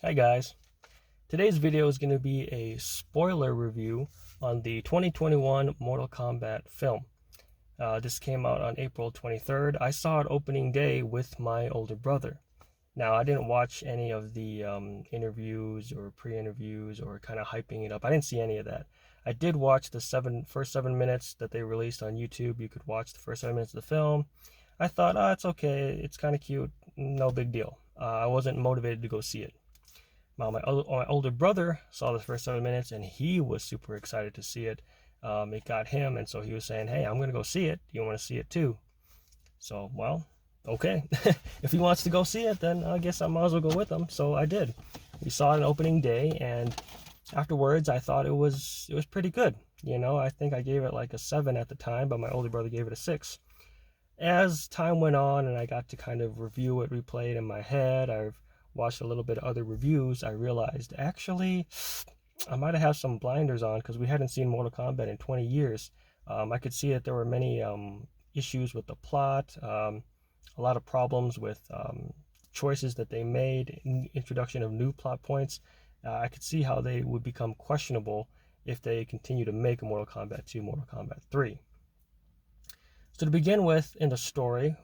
Hi guys, today's video is going to be a spoiler review on the 2021 Mortal Kombat film. This came out on April 23rd. I saw it opening day with my older brother. Now, I didn't watch any of the interviews or pre-interviews or kind of hyping it up. I didn't see any of that. I did watch the first 7 minutes that they released on YouTube. You could watch the first 7 minutes of the film. I thought, it's okay. It's kind of cute. No big deal. I wasn't motivated to go see it. My older brother saw the first 7 minutes and he was super excited to see it. It got him, and so he was saying, "Hey, I'm going to go see it. Do you want to see it too?" So, well, okay. If he wants to go see it, then I guess I might as well go with him. So I did. We saw it on opening day, and afterwards, I thought it was pretty good. I think I gave it like a 7 at the time, but my older brother gave it a 6. As time went on and I got to kind of review it, replay it in my head, I've watched a little bit of other reviews, I realized actually I might have had some blinders on because we hadn't seen Mortal Kombat in 20 years. I could see that there were many issues with the plot, a lot of problems with choices that they made, introduction of new plot points. I could see how they would become questionable if they continue to make a Mortal Kombat 2, Mortal Kombat 3. So to begin with, in the story,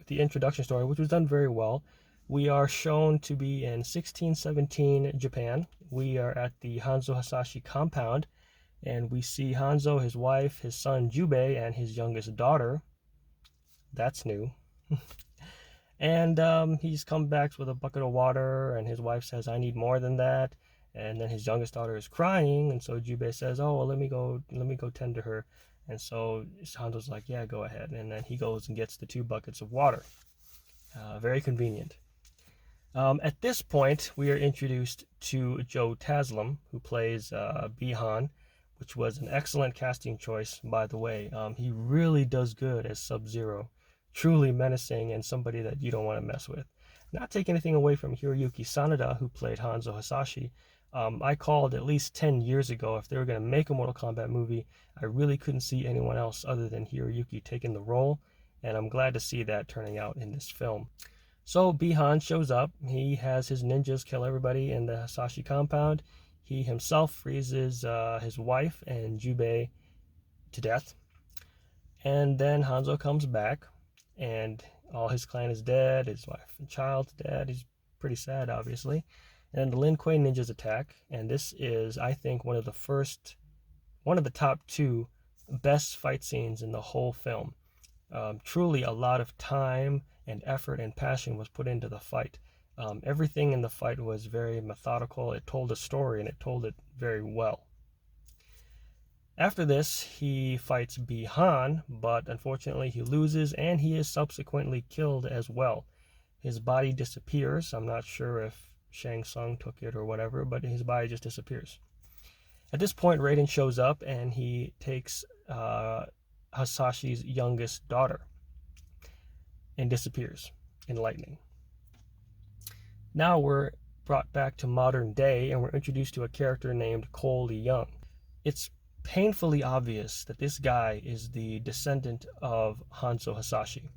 the introduction story, which was done very well, we are shown to be in 1617 Japan. We are at the Hanzo Hasashi compound, and we see Hanzo, his wife, his son Jubei, and his youngest daughter. That's new. And he's come back with a bucket of water, and his wife says, "I need more than that." And then his youngest daughter is crying, and so Jubei says, "Oh, well, let me go tend to her." And so Hanzo's like, "Yeah, go ahead." And then he goes and gets the 2 buckets of water. Very convenient. At this point, we are introduced to Joe Taslim, who plays Bihan, which was an excellent casting choice, by the way. He really does good as Sub-Zero. Truly menacing and somebody that you don't want to mess with. Not take anything away from Hiroyuki Sanada, who played Hanzo Hasashi. I called at least 10 years ago if they were going to make a Mortal Kombat movie, I really couldn't see anyone else other than Hiroyuki taking the role, and I'm glad to see that turning out in this film. So Bihan shows up. He has his ninjas kill everybody in the Hasashi compound. He himself freezes his wife and Jubei to death. And then Hanzo comes back, and all his clan is dead. His wife and child's dead. He's pretty sad, obviously. And then the Lin Kuei ninjas attack, and this is, I think, one of the top 2 best fight scenes in the whole film. Truly, a lot of time and effort and passion was put into the fight. Everything in the fight was very methodical. It told a story, and it told it very well. After this, he fights Bihan, but unfortunately he loses, and he is subsequently killed as well. His body disappears. I'm not sure if Shang Tsung took it or whatever, but his body just disappears. At this point, Raiden shows up, and he takes Hasashi's youngest daughter and disappears in lightning. Now we're brought back to modern day, and we're introduced to a character named Cole Young. It's painfully obvious that this guy is the descendant of Hanzo Hasashi.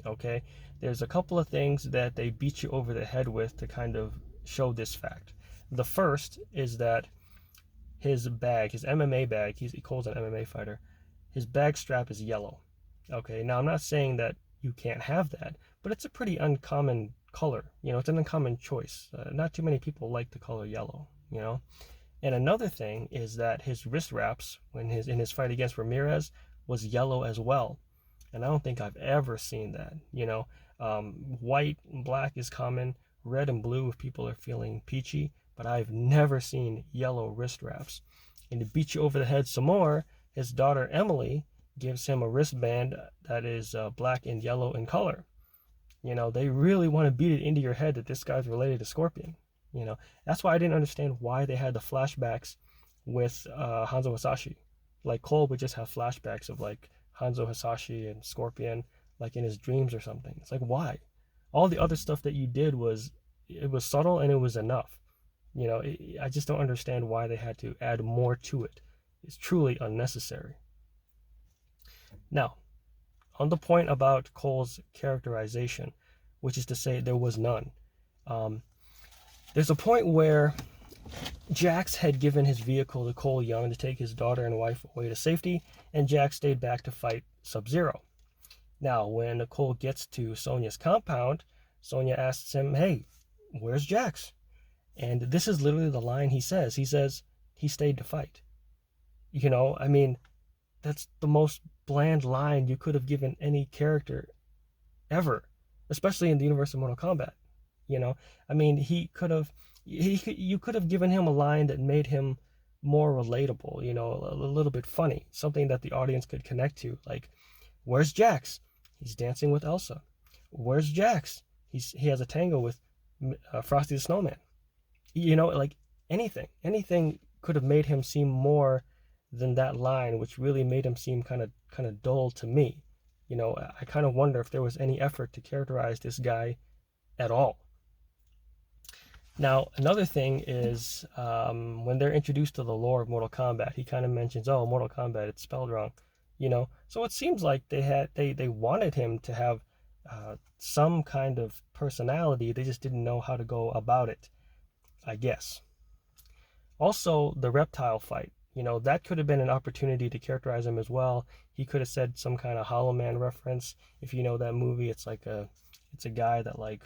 Okay? There's a couple of things that they beat you over the head with to kind of show this fact. The first is that his bag, his MMA bag, he calls an MMA fighter, his bag strap is yellow. Okay, now I'm not saying that you can't have that, but it's a pretty uncommon color. It's an uncommon choice. Not too many people like the color yellow, And another thing is that his wrist wraps, in his fight against Ramirez, was yellow as well. And I don't think I've ever seen that. White and black is common, red and blue if people are feeling peachy, but I've never seen yellow wrist wraps. And to beat you over the head some more, his daughter Emily gives him a wristband that is black and yellow in color. They really want to beat it into your head that this guy's related to Scorpion. That's why I didn't understand why they had the flashbacks with Hanzo Hasashi. Like Cole would just have flashbacks of like Hanzo Hasashi and Scorpion, like in his dreams or something. It's like, why? All the other stuff that you did was subtle and it was enough. I just don't understand why they had to add more to it. It's truly unnecessary. Now, on the point about Cole's characterization, which is to say there was none. There's a point where Jax had given his vehicle to Cole Young to take his daughter and wife away to safety, and Jax stayed back to fight Sub-Zero. Now, when Cole gets to Sonya's compound, Sonya asks him, "Hey, where's Jax?" And this is literally the line he says. He says, "He stayed to fight." I mean, that's the most bland line you could have given any character ever, especially in the universe of Mortal Kombat. I mean, you could have given him a line that made him more relatable, a little bit funny, something that the audience could connect to. Like, where's Jax? He's dancing with Elsa. Where's Jax? He has a tango with Frosty the Snowman. Like anything could have made him seem more than that line, which really made him seem kind of dull to me. I kind of wonder if there was any effort to characterize this guy at all. Now, another thing is when they're introduced to the lore of Mortal Kombat, he kind of mentions, "Oh, Mortal Kombat, it's spelled wrong." So it seems like they wanted him to have some kind of personality. They just didn't know how to go about it, I guess. Also, the reptile fight. That could have been an opportunity to characterize him as well. He could have said some kind of Hollow Man reference. If you know that movie, it's a guy that, like,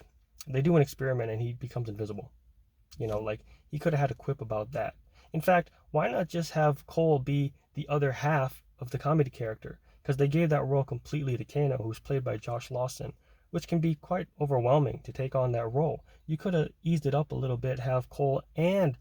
they do an experiment and he becomes invisible. Like, he could have had a quip about that. In fact, why not just have Cole be the other half of the comedy character? Because they gave that role completely to Kano, who's played by Josh Lawson, which can be quite overwhelming to take on that role. You could have eased it up a little bit, have Cole and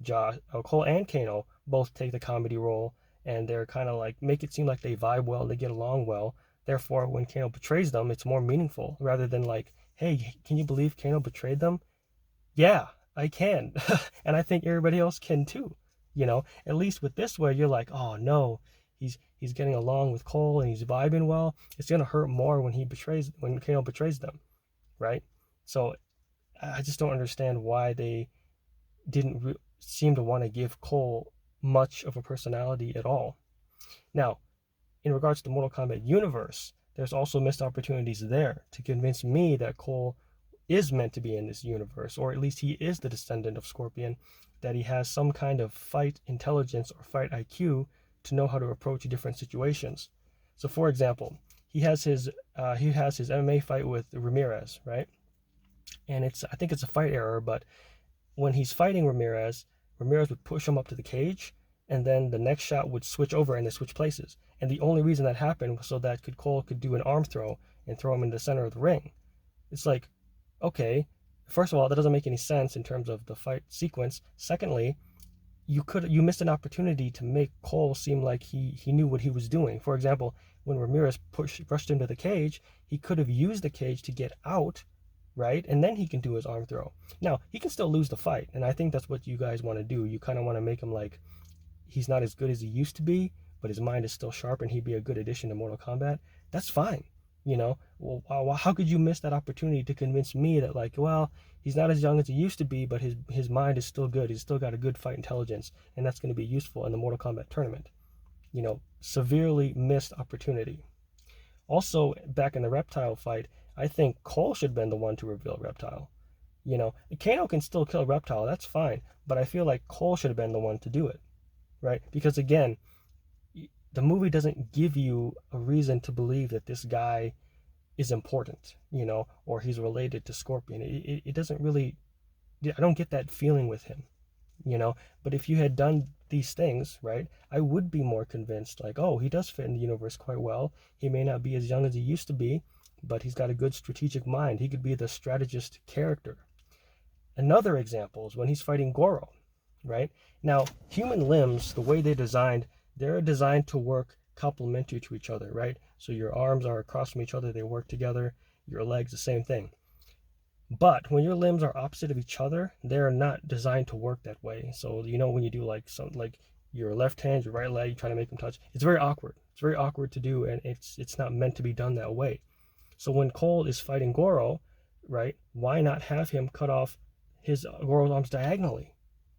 Kano both take the comedy role, and they're kind of like, make it seem like they vibe well, they get along well. Therefore, when Kano betrays them, it's more meaningful rather than like, "Hey, can you believe Kano betrayed them?" Yeah, I can. And I think everybody else can too. At least with this way, you're like, "Oh no, he's getting along with Cole and he's vibing well." It's gonna hurt more when Kano betrays them, right? So I just don't understand why they didn't seem to want to give Cole much of a personality at all. Now, in regards to the Mortal Kombat universe, there's also missed opportunities there to convince me that Cole is meant to be in this universe, or at least he is the descendant of Scorpion, that he has some kind of fight intelligence or fight IQ to know how to approach different situations. So, for example, he has his MMA fight with Ramirez, right? And I think it's a fight error, but when he's fighting Ramirez would push him up to the cage, and then the next shot would switch over and they switch places. And the only reason that happened was so that Cole could do an arm throw and throw him in the center of the ring. It's like, okay, first of all, that doesn't make any sense in terms of the fight sequence. Secondly, you missed an opportunity to make Cole seem like he knew what he was doing. For example, when Ramirez rushed him to the cage, he could have used the cage to get out, right? And then he can do his arm throw. Now, he can still lose the fight, and I think that's what you guys want to do. You kind of want to make him like he's not as good as he used to be, but his mind is still sharp and he'd be a good addition to Mortal Kombat. That's fine. Well, how could you miss that opportunity to convince me that, like, well, he's not as young as he used to be, but his mind is still good. He's still got a good fight intelligence, and that's going to be useful in the Mortal Kombat tournament. Severely missed opportunity. Also, back in the Reptile fight, I think Cole should have been the one to reveal Reptile. Kano can still kill Reptile, that's fine, but I feel like Cole should have been the one to do it, right? Because again, the movie doesn't give you a reason to believe that this guy is important, or he's related to Scorpion. It doesn't really, I don't get that feeling with him, but if you had done these things, right, I would be more convinced, like, oh, he does fit in the universe quite well. He may not be as young as he used to be, but he's got a good strategic mind. He could be the strategist character. Another example is when he's fighting Goro, right? Now, human limbs, the way they're designed to work complementary to each other, right? So your arms are across from each other, they work together. Your legs, the same thing. But when your limbs are opposite of each other, they're not designed to work that way. So when you do like your left hand, your right leg, you try to make them touch, it's very awkward. It's very awkward to do, and it's not meant to be done that way. So when Cole is fighting Goro, right, why not have him cut off Goro's arms diagonally?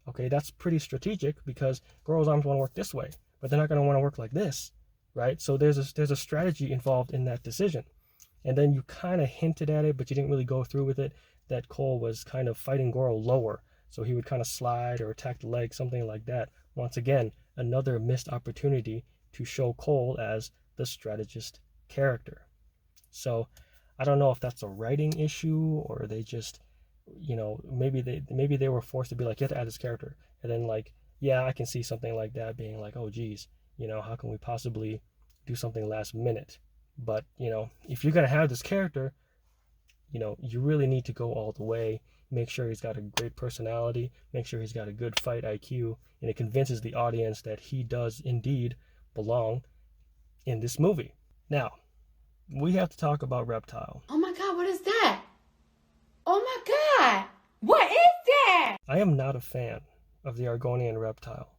Okay, that's pretty strategic because Goro's arms want to work this way, but they're not going to want to work like this, right? So there's a strategy involved in that decision. And then you kind of hinted at it, but you didn't really go through with it, that Cole was kind of fighting Goro lower. So he would kind of slide or attack the leg, something like that. Once again, another missed opportunity to show Cole as the strategist character. So I don't know if that's a writing issue or they just, maybe they were forced to be like, you have to add this character. And then like, yeah, I can see something like that being like, oh geez, how can we possibly do something last minute? But, if you're going to have this character, you really need to go all the way. Make sure he's got a great personality, make sure he's got a good fight IQ, and it convinces the audience that he does indeed belong in this movie. Now, we have to talk about Reptile. Oh my God, what is that? Oh my God, what is that? I am not a fan of the Argonian Reptile.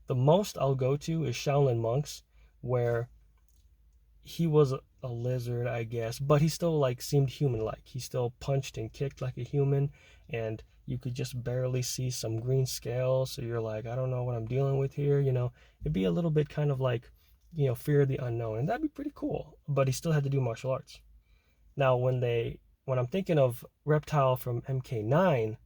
The most I'll go to is Shaolin Monks, where he was a lizard, I guess, but he still like seemed human-like. He still punched and kicked like a human, and you could just barely see some green scales. So you're like, I don't know what I'm dealing with here. It'd be a little bit kind of like, fear of the unknown, and that'd be pretty cool. But he still had to do martial arts. Now, when I'm thinking of Reptile from MK9,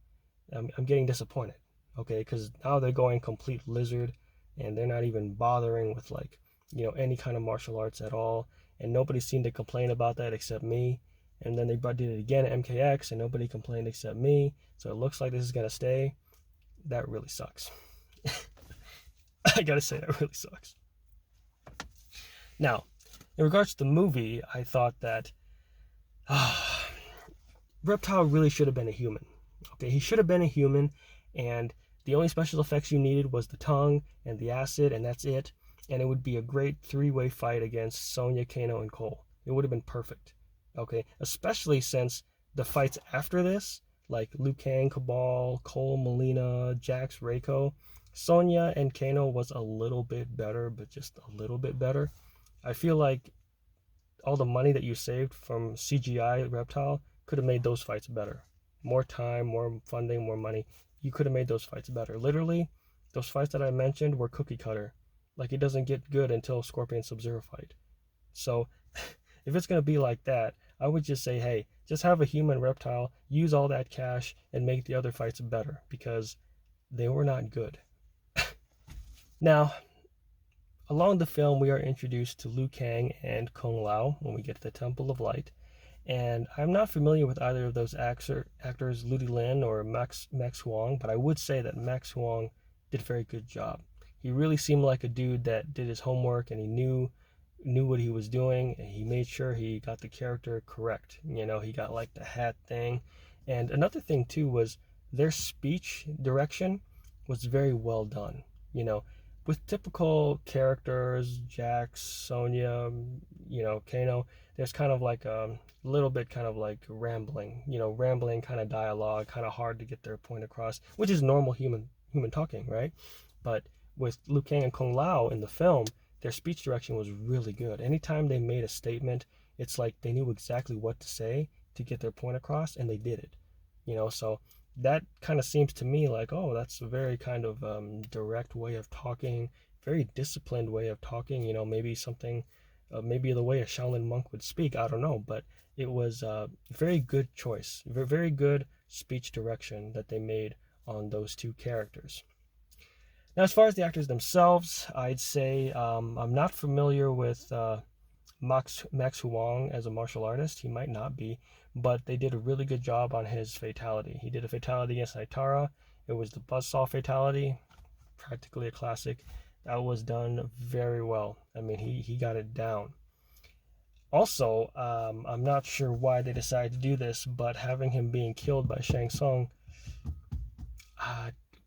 I'm getting disappointed. Okay, because now they're going complete lizard, and they're not even bothering with like, any kind of martial arts at all, and nobody seemed to complain about that except me. And then they did it again at MKX, and nobody complained except me. So it looks like this is gonna stay. That really sucks. I gotta say, that really sucks. Now, in regards to the movie, I thought that Reptile really should have been a human. Okay, he should have been a human, and the only special effects you needed was the tongue and the acid, and that's it. And it would be a great three-way fight against Sonya, Kano, and Cole. It would have been perfect. Okay, especially since the fights after this, like Liu Kang, Cabal, Cole, Molina, Jax, Reiko, Sonya and Kano was a little bit better, but just a little bit better. I feel like all the money that you saved from CGI Reptile could have made those fights better. More time, more funding, more money. You could have made those fights better. Literally, those fights that I mentioned were cookie cutter. Like, it doesn't get good until Scorpion Sub-Zero fight. So, if it's going to be like that, I would just say, hey, just have a human Reptile, use all that cash, and make the other fights better, because they were not good. Now, along the film, we are introduced to Liu Kang and Kung Lao when we get to the Temple of Light. And I'm not familiar with either of those actors, Ludi Lin or Max Huang, but I would say that Max Huang did a very good job. He really seemed like a dude that did his homework, and he knew what he was doing, and he made sure he got the character correct. He got like the hat thing. And another thing too was their speech direction was very well done. With typical characters, Jax, Sonya, Kano, there's kind of like a little bit kind of like rambling kind of dialogue, kind of hard to get their point across, which is normal human talking, right? But with Liu Kang and Kung Lao in the film, their speech direction was really good. Anytime they made a statement, it's like they knew exactly what to say to get their point across, and they did it. So that kind of seems to me like, oh, that's a very kind of direct way of talking, very disciplined way of talking. Maybe something, maybe the way a Shaolin monk would speak. I don't know, but it was a very good choice, very good speech direction that they made on those two characters. Now, as far as the actors themselves, I'd say I'm not familiar with Max Huang as a martial artist. He might not be, but they did a really good job on his fatality. He did a fatality against Aitara. It was the buzzsaw fatality, practically a classic. That was done very well. I mean, he got it down. Also, I'm not sure why they decided to do this, but having him being killed by Shang Tsung,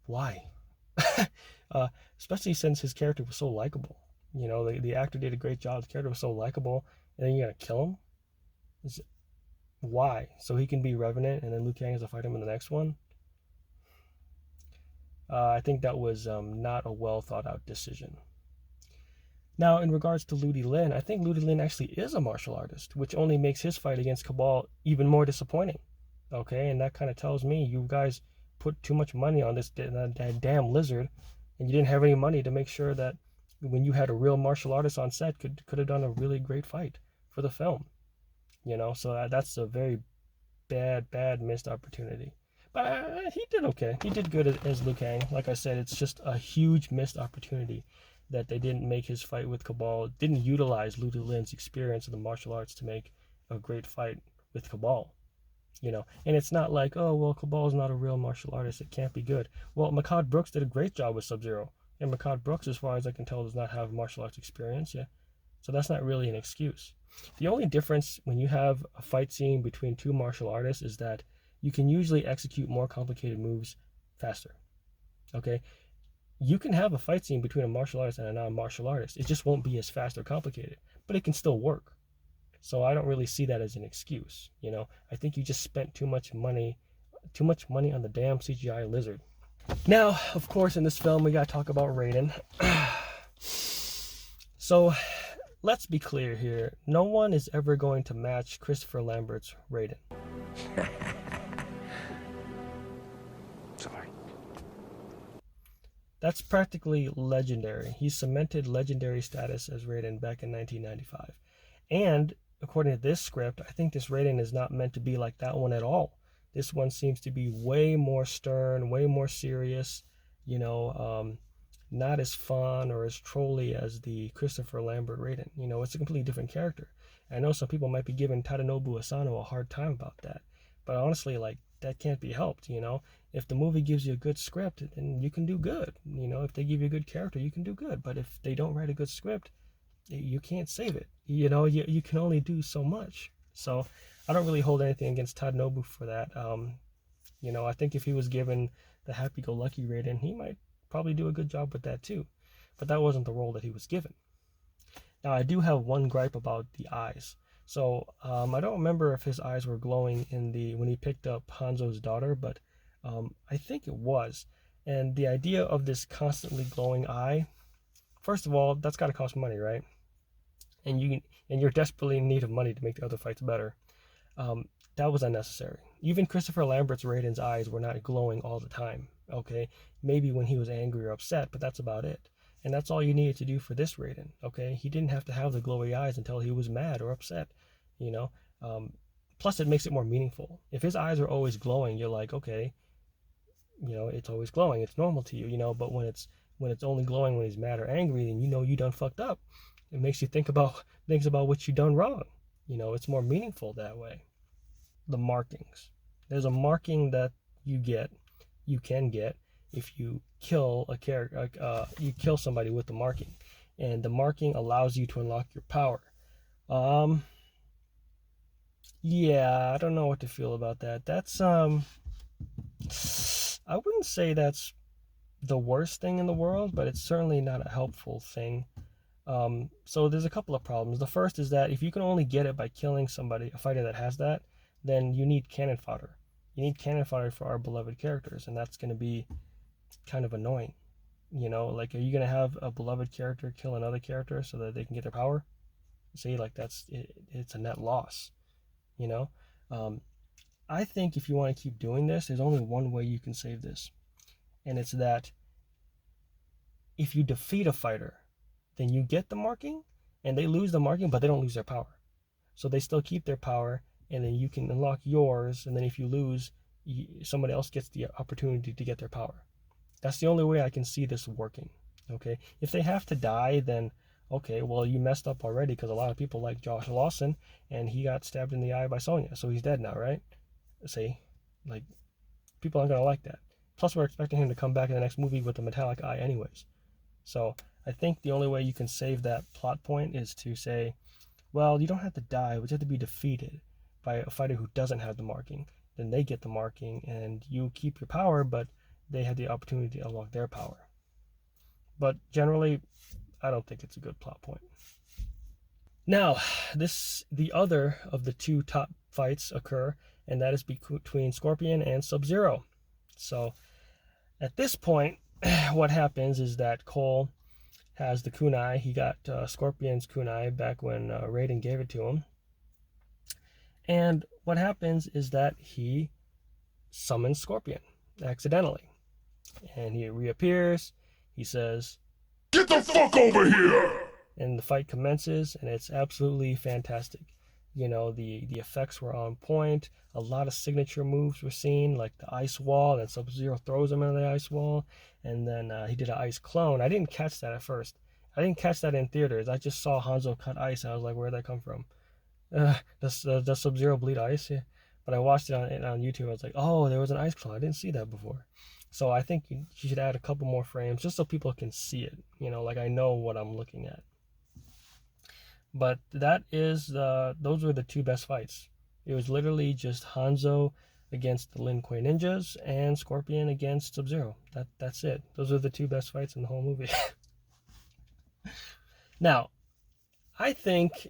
why? Especially since his character was so likable. The actor did a great job. The character was so likable, and then you're gonna kill him? Why? So he can be Revenant, and then Liu Kang has to fight him in the next one? I think that was not a well thought out decision. Now, in regards to Ludi Lin, I think Ludi Lin actually is a martial artist, which only makes his fight against Cabal even more disappointing. Okay, and that kind of tells me you guys put too much money on this damn lizard, and you didn't have any money to make sure that when you had a real martial artist on set could have done a really great fight for the film. So that's a very bad missed opportunity. But he did okay. He did good as Liu Kang. Like I said, it's just a huge missed opportunity that they didn't make his fight with Cabal, didn't utilize Lu Lin's experience in the martial arts to make a great fight with Cabal. And it's not like, oh, well, Cabal's not a real martial artist, it can't be good. Well, Makad Brooks did a great job with Sub-Zero, and Makad Brooks, as far as I can tell, does not have martial arts experience. Yeah, so that's not really an excuse. The only difference when you have a fight scene between two martial artists is that you can usually execute more complicated moves faster. Okay, you can have a fight scene between a martial artist and a non-martial artist, it just won't be as fast or complicated, but it can still work. So I don't really see that as an excuse. I think you just spent too much money on the damn CGI lizard. Now, of course, in this film, we got to talk about Raiden. So let's be clear here. No one is ever going to match Christopher Lambert's Raiden. Sorry. That's practically legendary. He cemented legendary status as Raiden back in 1995. And according to this script, I think this Raiden is not meant to be like that one at all. This one seems to be way more stern, way more serious, not as fun or as trolly as the Christopher Lambert Raiden. It's a completely different character. I know some people might be giving Tadanobu Asano a hard time about that, but honestly, that can't be helped. If the movie gives you a good script, then you can do good. If they give you a good character, you can do good. But if they don't write a good script, you can't save it. You can only do so much. So I don't really hold anything against Tadanobu for that. I think if he was given the happy-go-lucky Raiden, he might probably do a good job with that too. But that wasn't the role that he was given. Now, I do have one gripe about the eyes. So I don't remember if his eyes were glowing when he picked up Hanzo's daughter, but I think it was. And the idea of this constantly glowing eye, first of all, that's got to cost money, right? And you're desperately in need of money to make the other fights better. That was unnecessary. Even Christopher Lambert's Raiden's eyes were not glowing all the time. Okay, maybe when he was angry or upset, but that's about it. And that's all you needed to do for this Raiden. Okay, he didn't have to have the glowy eyes until he was mad or upset. Plus, it makes it more meaningful. If his eyes are always glowing, you're like, okay, it's always glowing. It's normal to you. But when it's only glowing when he's mad or angry, then you done fucked up. It makes you think about what you done wrong. It's more meaningful that way. The markings. There's a marking that you can get if you kill a character. You kill somebody with the marking, and the marking allows you to unlock your power. Yeah, I don't know what to feel about that. That's I wouldn't say that's the worst thing in the world, but it's certainly not a helpful thing. So there's a couple of problems. The first is that if you can only get it by killing a fighter that has that, then you need cannon fodder. You need cannon fodder for our beloved characters, and that's going to be kind of annoying. Are you going to have a beloved character kill another character so that they can get their power? See, it's a net loss. I think if you want to keep doing this, there's only one way you can save this, and it's that if you defeat a fighter, then you get the marking, and they lose the marking, but they don't lose their power. So they still keep their power, and then you can unlock yours, and then if you lose, somebody else gets the opportunity to get their power. That's the only way I can see this working. Okay, if they have to die, then okay, well, you messed up already, because a lot of people like Josh Lawson, and he got stabbed in the eye by Sonya, so he's dead now, right? See, people aren't gonna like that. Plus, we're expecting him to come back in the next movie with a metallic eye anyways. So I think the only way you can save that plot point is to say, well, you don't have to die, but you have to be defeated by a fighter who doesn't have the marking. Then they get the marking, and you keep your power, but they have the opportunity to unlock their power. But generally, I don't think it's a good plot point. Now, the other of the two top fights occur, and that is between Scorpion and Sub-Zero. So at this point, what happens is that Cole has the kunai. He got Scorpion's kunai back when Raiden gave it to him. And what happens is that he summons Scorpion accidentally. And he reappears. He says, "Get the fuck over here!" And the fight commences, and it's absolutely fantastic. The effects were on point. A lot of signature moves were seen, like the ice wall. Then Sub-Zero throws him into the ice wall, and then he did an ice clone. I didn't catch that at first. I didn't catch that in theaters. I just saw Hanzo cut ice, and I was like, "Where'd that come from? Does Sub-Zero bleed ice?" Yeah. But I watched it on YouTube. I was like, "Oh, there was an ice clone. I didn't see that before." So I think you should add a couple more frames just so people can see it. Like I know what I'm looking at. But those were the two best fights. It was literally just Hanzo against the Lin Kuei ninjas and Scorpion against Sub-Zero. That's it. Those are the two best fights in the whole movie. Now, I think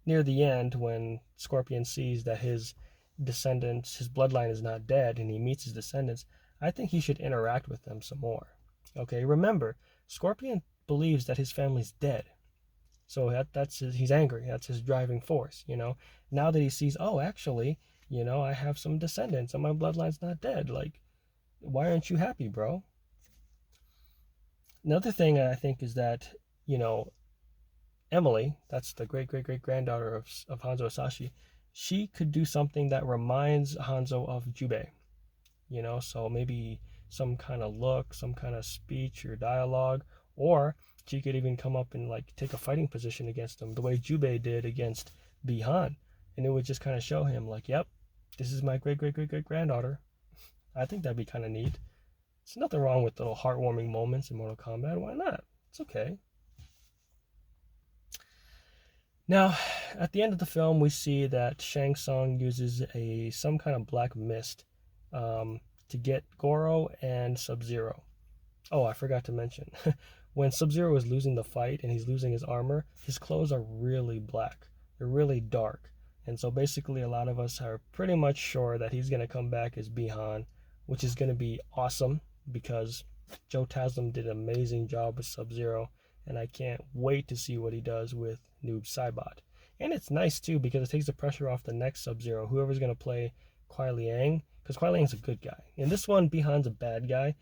near the end when Scorpion sees that his descendants, his bloodline is not dead and he meets his descendants, I think he should interact with them some more. Okay, remember, Scorpion believes that his family's dead. So he's angry. That's his driving force. Now that he sees, oh, actually, I have some descendants and my bloodline's not dead. Like, why aren't you happy, bro? Another thing I think is that, you know, Emily, that's the great great great granddaughter of Hanzo Sashi, she could do something that reminds Hanzo of Jubei. So maybe some kind of look, some kind of speech or dialogue, or she could even come up and like take a fighting position against him, the way Jubei did against Bihan, and it would just kind of show him like, yep, this is my great great great great granddaughter. I think that'd be kind of neat. There's nothing wrong with little heartwarming moments in Mortal Kombat. Why not? It's okay. Now, at the end of the film, we see that Shang Tsung uses some kind of black mist to get Goro and Sub-Zero. Oh, I forgot to mention. When Sub-Zero is losing the fight and he's losing his armor, his clothes are really black. They're really dark. And so basically a lot of us are pretty much sure that he's going to come back as Bihan, which is going to be awesome because Joe Taslim did an amazing job with Sub-Zero, and I can't wait to see what he does with Noob Saibot. And it's nice too because it takes the pressure off the next Sub-Zero, whoever's going to play Kuai Liang, because Kuai Liang's a good guy. In this one, Bihan's a bad guy.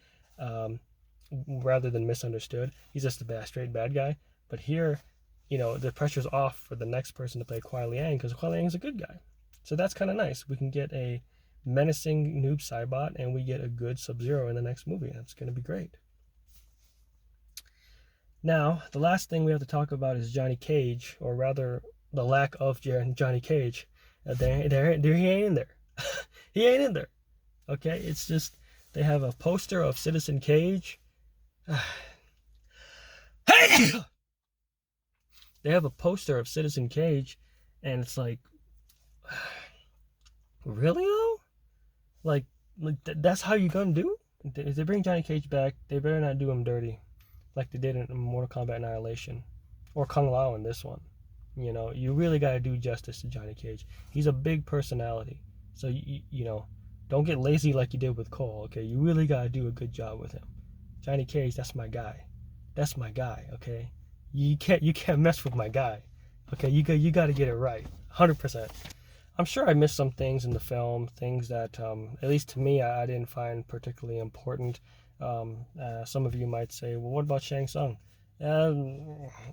Rather than misunderstood. He's just a straight bad guy. But here, the pressure's off for the next person to play Kuai Liang because Kuai Liang is a good guy. So that's kind of nice. We can get a menacing Noob Saibot and we get a good Sub-Zero in the next movie. That's going to be great. Now, the last thing we have to talk about is Johnny Cage, or rather, the lack of Johnny Cage. He ain't in there. He ain't in there. Okay, it's just they have a poster of Citizen Cage. They have a poster of Citizen Cage, and it's like, really though? Like that's how you gonna do? If they bring Johnny Cage back, they better not do him dirty, like they did in Mortal Kombat Annihilation, or Kung Lao in this one. You really gotta do justice to Johnny Cage. He's a big personality, so don't get lazy like you did with Cole. Okay, you really gotta do a good job with him. Johnny Cage, that's my guy. That's my guy. Okay, you can't mess with my guy. Okay, you got to get it right, 100%. I'm sure I missed some things in the film, things that at least to me I didn't find particularly important. Some of you might say, well, what about Shang Tsung?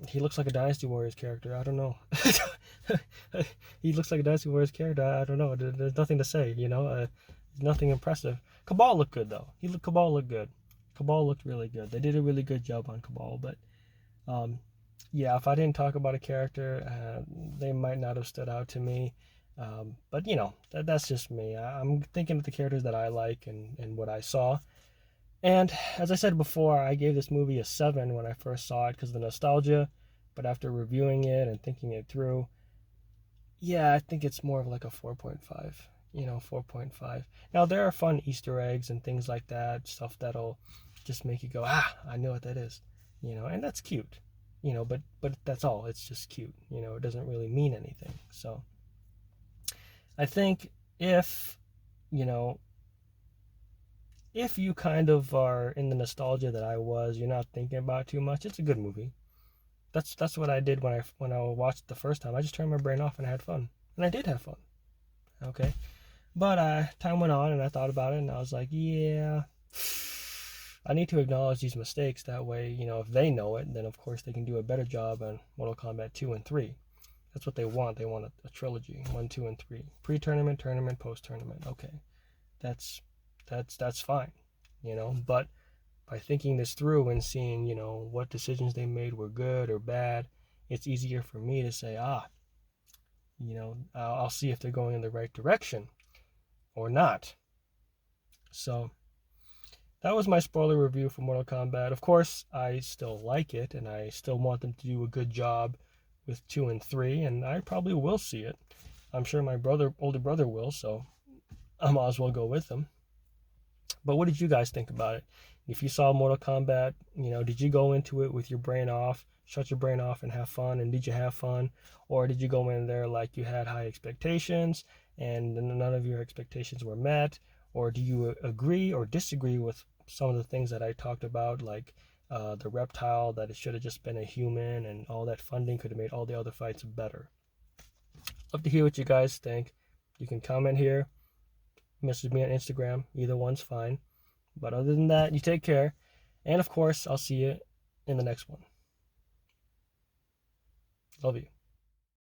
He looks like a Dynasty Warriors character. I don't know. He looks like a Dynasty Warriors character. I don't know. There's nothing to say. Nothing impressive. Cabal looked good though. Cabal looked good. Cabal looked really good. They did a really good job on Cabal, but yeah, if I didn't talk about a character, they might not have stood out to me. But that's just me. I'm thinking of the characters that I like and what I saw. And as I said before, I gave this movie a 7 when I first saw it because of the nostalgia. But after reviewing it and thinking it through, yeah, I think it's more of like a 4.5. 4.5. Now, there are fun Easter eggs and things like that, stuff that'll just make you go, I know what that is. And that's cute. But that's all. It's just cute. It doesn't really mean anything. So I think if you kind of are in the nostalgia that I was, you're not thinking about it too much, it's a good movie. That's what I did when I watched it the first time. I just turned my brain off and I had fun. And I did have fun. Okay. But time went on and I thought about it and I was like, yeah, I need to acknowledge these mistakes. That way, if they know it, then of course they can do a better job on Mortal Kombat 2 and 3. That's what they want. They want a trilogy, 1, 2, and 3. Pre-tournament, tournament, post-tournament. Okay, that's fine, But by thinking this through and seeing, what decisions they made were good or bad, it's easier for me to say, I'll see if they're going in the right direction or not. So that was my spoiler review for Mortal Kombat. Of course, I still like it, and I still want them to do a good job with 2 and 3, and I probably will see it. I'm sure my older brother will, so I might as well go with him. But what did you guys think about it? If you saw Mortal Kombat, did you go into it with your brain off, shut your brain off and have fun? And did you have fun? Or did you go in there like you had high expectations and none of your expectations were met? Or do you agree or disagree with some of the things that I talked about, like the reptile, that it should have just been a human and all that funding could have made all the other fights better? Love to hear what you guys think. You can comment here, message me on Instagram. Either one's fine. But other than that, you take care. And of course, I'll see you in the next one. Love you.